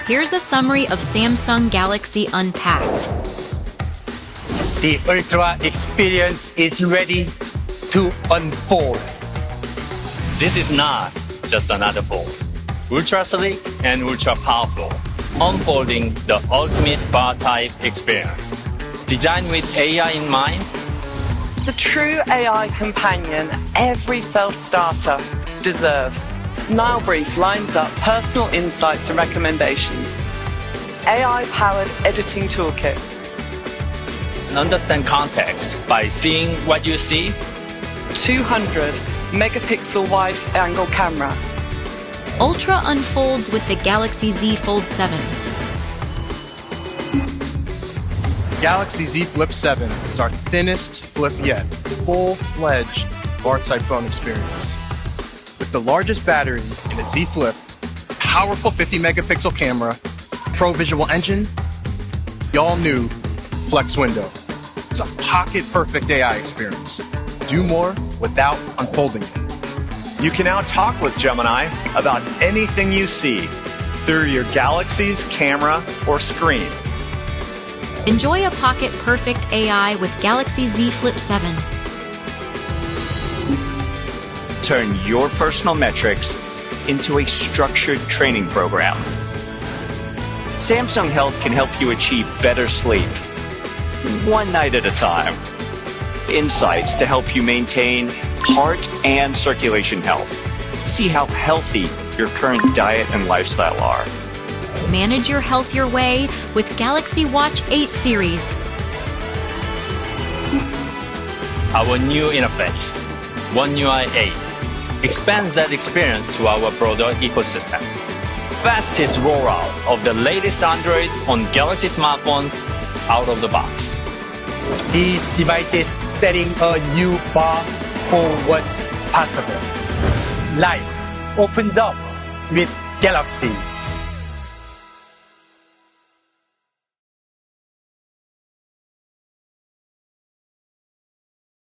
Here's a summary of Samsung Galaxy Unpacked. The Ultra experience is ready to unfold. This is not just another fold. Ultra sleek and ultra powerful, unfolding the ultimate bar-type experience. Designed with AI in mind, The true AI companion every self-starter deserves. Nilebrief lines up personal insights and recommendations. AI-powered editing toolkit. understand context by seeing what you see. 200 megapixel wide-angle camera. Ultra unfolds with the Galaxy Z Fold7. Galaxy Z Flip7 is our thinnest flip yet, full-fledged bar-type phone experience. With the largest battery in a Z Flip, powerful 50-megapixel camera, Pro Visual Engine, the all-new Flex window. It's a pocket-perfect AI experience. Do more without unfolding it. You can now talk with Gemini about anything you see through your Galaxy's camera or screen. Enjoy a pocket-perfect AI with Galaxy Z Flip7. Turn your personal metrics into a structured training program. Samsung Health can help you achieve better sleep, one night at a time. Insights to help you maintain heart and circulation health. See how healthy your current diet and lifestyle are. Manage your health your way with Galaxy Watch 8 series. Our new interface, One UI 8, expands that experience to our broader ecosystem. Fastest rollout of the latest Android on Galaxy smartphones out of the box. These devices setting a new bar for what's possible. Life opens up with Galaxy.